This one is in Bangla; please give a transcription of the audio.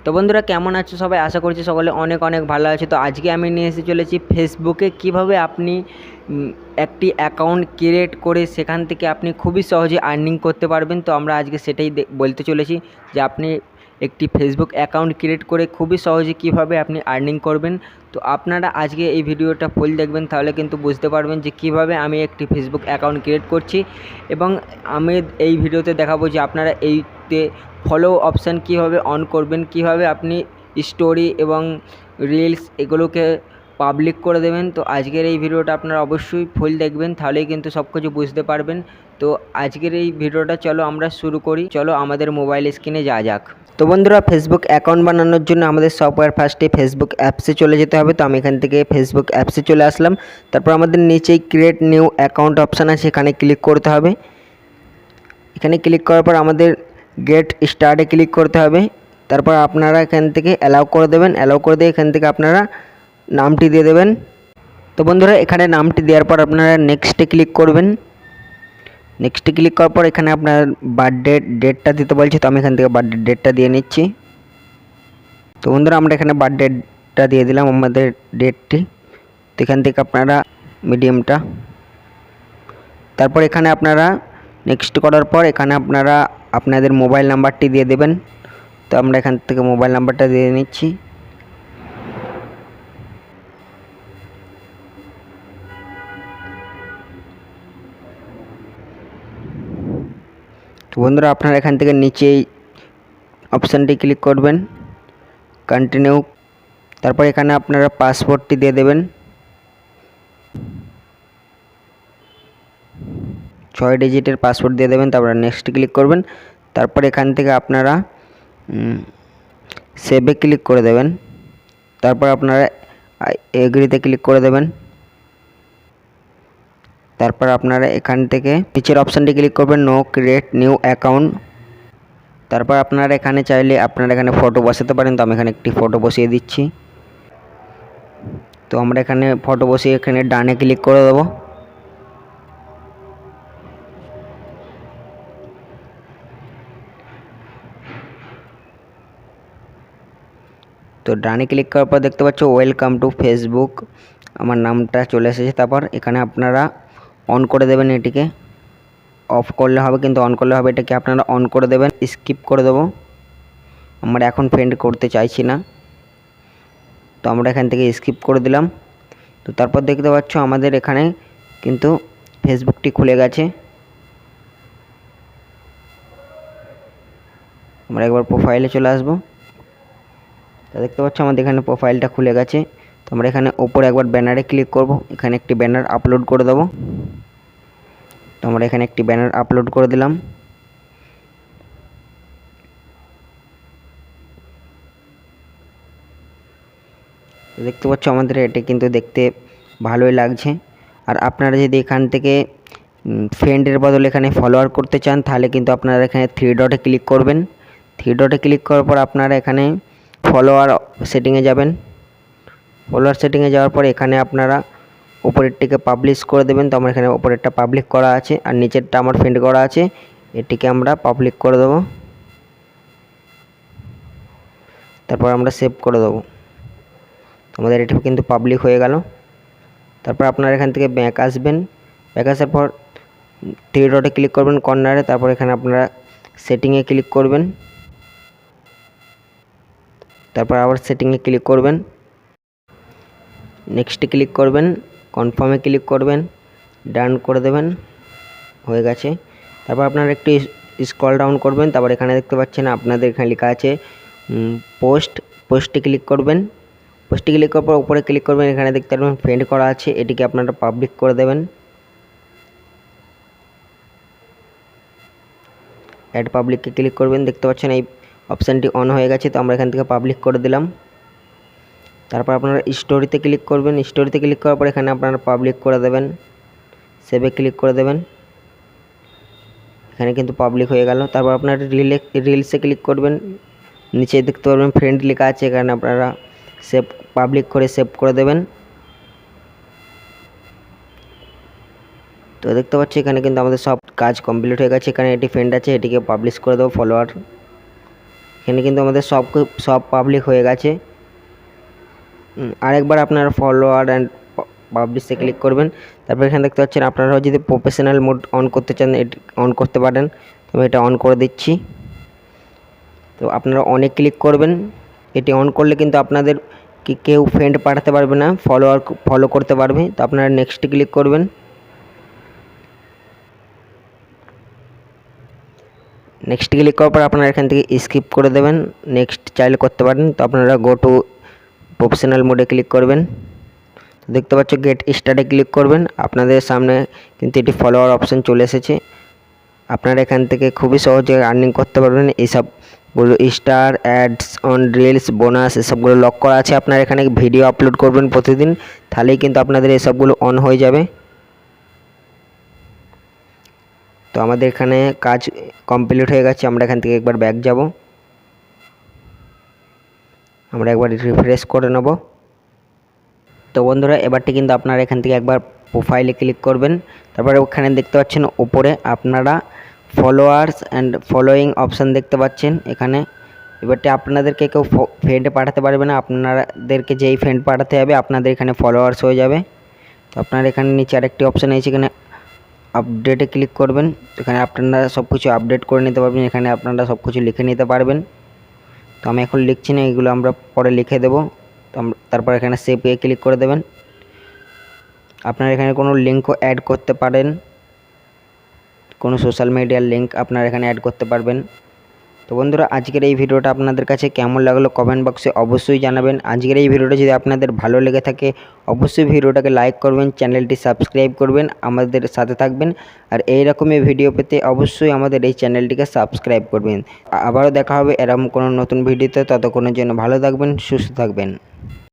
তো বন্ধুরা কেমন আছো সবাই? আশা করছি সকলে অনেক অনেক ভালো আছে। তো আজকে আমি নিয়ে এসে চলেছি ফেসবুকে কিভাবে আপনি একটি অ্যাকাউন্ট ক্রিয়েট করে সেখান থেকে আপনি খুবই সহজে আর্নিং করতে পারবেন। তো আমরা আজকে সেটাই বলতে চলেছি যে আপনি একটি ফেসবুক অ্যাকাউন্ট ক্রিয়েট করে খুবই সহজে কিভাবে আপনি আর্নিং করবেন। তো আপনারা আজকে এই ভিডিওটা ফুল দেখবেন, তাহলে কিন্তু বুঝতে পারবেন যে কিভাবে আমি একটি ফেসবুক অ্যাকাউন্ট ক্রিয়েট করছি। এবং আমি এই ভিডিওতে দেখাবো যে আপনারা এইতে ফলো অপশান কীভাবে অন করবেন, কিভাবে আপনি স্টোরি এবং রিলস এগুলোকে পাবলিক করে দেবেন। তো আজকের এই ভিডিওটা আপনারা অবশ্যই ফুল দেখবেন, তাহলেই কিন্তু সব কিছু বুঝতে পারবেন। তো আজকের এই ভিডিওটা চলো আমরা শুরু করি। চলো আমাদের মোবাইল স্ক্রিনে যাক। তো বন্ধুরা, ফেসবুক অ্যাকাউন্ট বানানোর জন্য আমাদের সফটওয়্যার ফার্স্টে ফেসবুক অ্যাপসে চলে যেতে হবে। তো আমি এখান থেকে ফেসবুক অ্যাপসে চলে আসলাম। তারপর আমাদের নিচেই ক্রিয়েট নিউ অ্যাকাউন্ট অপশান আছে, এখানে ক্লিক করতে হবে। এখানে ক্লিক করার পর আমাদের গেট স্টার্টে ক্লিক করতে হবে। তারপর আপনারা এখান থেকে অ্যালাউ করে দেবেন। অ্যালাউ করে দিয়ে এখান থেকে আপনারা নামটি দিয়ে দেবেন। তো বন্ধুরা, এখানে নামটি দেওয়ার পর আপনারা নেক্সটে ক্লিক করবেন। নেক্সটে ক্লিক করার পর এখানে আপনার বার্থডে ডেটটা দিতে বলছে, তো আমি এখান থেকে বার্থডে ডেটটা দিয়ে নিচ্ছি। তো বন্ধুরা, আমরা এখানে বার্থডেটা দিয়ে দিলাম আমাদের ডেটটি। তো এখান থেকে আপনারা মিডিয়ামটা, তারপর এখানে আপনারা নেক্সট করার পর এখানে আপনারা আপনাদের মোবাইল নাম্বারটি দিয়ে দেবেন। তো আমরা এখান থেকে মোবাইল নাম্বারটা দিয়ে নিচ্ছি। তো বন্ধুরা, আপনারা এখান থেকে নিচেই অপশানটি ক্লিক করবেন, কন্টিনিউ। তারপর এখানে আপনারা পাসওয়ার্ডটি দিয়ে দেবেন, 6 ডিজিটের পাসওয়ার্ড দিয়ে দেবেন। তারপর নেক্সট ক্লিক করবেন। তারপর এখান থেকে আপনারা সেভে ক্লিক করে দেবেন। তারপর আপনারা এগ্রিতে ক্লিক করে দেবেন। তারপর আপনারা এখান থেকে নিচের অপশানটি ক্লিক করবেন, নো ক্রিয়েট নিউ অ্যাকাউন্ট। তারপর আপনারা এখানে চাইলে আপনারা এখানে ফটো বসাতে পারেন। তো আমি এখানে একটি ফটো বসিয়ে দিচ্ছি। তো আমরা এখানে ফটো বসিয়ে এখানে ডানে ক্লিক করে দেবো। তো ডানে ক্লিক করার পর দেখতে পাচ্ছ ওয়েলকাম টু ফেসবুক, আমার নামটা চলে এসেছে। তারপর এখানে আপনারা অন করে দেবেন, এটিকে অফ করলে হবে কিন্তু অন করলে হবে। এটাকে আপনারা অন করে দেবেন। স্কিপ করে দেবো, আমরা এখন ফ্রেন্ড করতে চাইছি না। তো আমরা এখান থেকে স্কিপ করে দিলাম। তো তারপর দেখতে পাচ্ছ আমাদের এখানে কিন্তু ফেসবুকটি খুলে গেছে। আমরা একবার প্রোফাইলে চলে আসবো। তো দেখতে পাচ্ছ আমাদের এখানে প্রোফাইলটা খুলে গেছে। তো আমরা এখানে ওপরে একবার ব্যানারে ক্লিক করব, এখানে একটি ব্যানার আপলোড করে দেবো। তো আমরা এখানে একটি ব্যানার আপলোড করে দিলাম। দেখতে পাচ্ছ আমাদের এটা কিন্তু দেখতে ভালোই লাগছে। আর আপনারা যদি এখান থেকে ফ্রেন্ডের বদলে এখানে ফলোয়ার করতে চান, তাহলে কিন্তু আপনারা এখানে 3 ডটে ক্লিক করবেন। 3 ডটে ক্লিক করার পর আপনারা এখানে ফলোয়ার সেটিংয়ে যাবেন। ফলোয়ার সেটিংয়ে যাওয়ার পর এখানে আপনারা উপরেরটিকে পাবলিশ করে দেবেন। তো আমার এখানে উপরেরটা পাবলিক করা আছে আর নিচেরটা আমার ফ্রেন্ড করা আছে, এটিকে আমরা পাবলিক করে দেবো। তারপর আমরা সেভ করে দেবো। আমাদের এটি কিন্তু পাবলিক হয়ে গেল। তারপর আপনারা এখান থেকে ব্যাক আসবেন। ব্যাক আসার পর 3 ডটে ক্লিক করবেন কর্নারে। তারপর এখানে আপনারা সেটিংয়ে ক্লিক করবেন। তারপর আবার সেটিংয়ে ক্লিক করবেন, নেক্সটে ক্লিক করবেন, কনফার্মে ক্লিক করবেন, ডান করে দেবেন, হয়ে গেছে। তারপর আপনারা একটু স্ক্রল ডাউন করবেন। তারপর এখানে দেখতে পাচ্ছেন আপনাদের এখানে লেখা আছে পোস্টে ক্লিক করবেন। পোস্টে ক্লিক করার পর উপরে ক্লিক করবেন, এখানে দেখতে পাবেন ফ্রেন্ড করা আছে, এটিকে আপনারা পাবলিক করে দেবেন। অ্যাড পাবলিককে ক্লিক করবেন। দেখতে পাচ্ছেন এই অপশানটি অন হয়ে গেছে। তো আমরা এখান থেকে পাবলিক করে দিলাম। তারপর আপনারা স্টোরিতে ক্লিক করবেন। স্টোরিতে ক্লিক করার পর এখানে আপনারা পাবলিক করে দেবেন, সেভে ক্লিক করে দেবেন। এখানে কিন্তু পাবলিক হয়ে গেল। তারপর আপনারা রিলসে ক্লিক করবেন। নিচে দেখতে পারবেন ফ্রেন্ড লেখা আছে, এখানে আপনারা সেভ পাবলিক করে সেভ করে দেবেন। তো দেখতে পাচ্ছি এখানে কিন্তু আমাদের সব কাজ কমপ্লিট হয়ে গেছে। এখানে এটি ফ্রেন্ড আছে, এটিকে পাবলিশ করে দেবো ফলোয়ার। এখানে কিন্তু আমাদের সব পাবলিক হয়ে গেছে। আরেকবার আপনারা ফলোয়ার অ্যান্ড পাবলিশে ক্লিক করবেন। তারপর এখানে দেখতে পাচ্ছেন আপনারাও যদি প্রফেশনাল মোড অন করতে চান এটি অন করতে পারেন। তো আমি এটা অন করে দিচ্ছি। তো আপনারা অনে ক্লিক করবেন। এটি অন করলে কিন্তু আপনাদের কেউ ফ্রেন্ড পাঠাতে পারবে না, ফলো করতে পারবে। তো আপনারা নেক্সট ক্লিক করবেন। নেক্সট ক্লিক করার পর আপনারা এখান থেকে স্কিপ করে দেবেন, নেক্সট চাইলে করতে পারেন। তো আপনারা গো টু প্রফেশনাল মোডে ক্লিক করবেন। দেখতে পাচ্ছ গেট স্টার্টে ক্লিক করবেন। আপনাদের সামনে কিন্তু এটি ফলোয়ার অপশান চলে এসেছে। আপনারা এখান থেকে খুবই সহজে আর্নিং করতে পারবেন। এইসবগুলো star, ads on reels, bonus এসবগুলো লক করা আছে। আপনারা এখানে ভিডিও আপলোড করবেন প্রতিদিন, তাহলেই কিন্তু আপনাদের এসবগুলো অন হয়ে যাবে। তো আমাদের এখানে কাজ কমপ্লিট হয়ে গেছে। আমরা এখান থেকে একবার ব্যাক যাব, আমরা একবার রিফ্রেশ করে নেব। তো বন্ধুরা এবারটি কিন্তু আপনারা এখান থেকে একবার প্রোফাইলে ক্লিক করবেন। তারপরে ওখানে দেখতে পাচ্ছেন উপরে আপনারা ফলোয়ার্স অ্যান্ড ফলোয়িং অপশান দেখতে পাচ্ছেন। এখানে এবারটি আপনাদেরকে কেউ ফ্রেন্ড পাঠাতে পারবে না, আপনাদেরকে যেই ফ্রেন্ড পাঠাতে হবে আপনাদের এখানে ফলোয়ার্স হয়ে যাবে। তো আপনারা এখানে নিচে আরেকটি অপশান আছে, এখানে আপডেটে ক্লিক করবেন। এখানে আপনারা সব কিছু আপডেট করে নিতে পারবেন, এখানে আপনারা সব কিছু লিখে নিতে পারবেন। তো আমি এখন লিখছি না, এগুলো আমরা পরে লিখে দেবো। তো তারপর এখানে সেভে ক্লিক করে দেবেন। আপনারা এখানে কোনো লিঙ্কও অ্যাড করতে পারেন, কোনো সোশ্যাল মিডিয়ার লিঙ্ক আপনারা এখানে অ্যাড করতে পারবেন। তো বন্ধুরা আজকের এই ভিডিওটা আপনাদের কাছে কেমন লাগলো কমেন্ট বক্সে অবশ্যই জানাবেন। আজকের এই ভিডিওটা যদি আপনাদের ভালো লেগে থাকে অবশ্যই ভিডিওটাকে লাইক করবেন, চ্যানেলটি সাবস্ক্রাইব করবেন, আমাদের সাথে থাকবেন। আর এই রকমই ভিডিও পেতে অবশ্যই আমাদের এই চ্যানেলটিকে সাবস্ক্রাইব করবেন। আবারও দেখা হবে এরকম কোনো নতুন ভিডিওতে, ততক্ষণের জন্য ভালো থাকবেন, সুস্থ থাকবেন।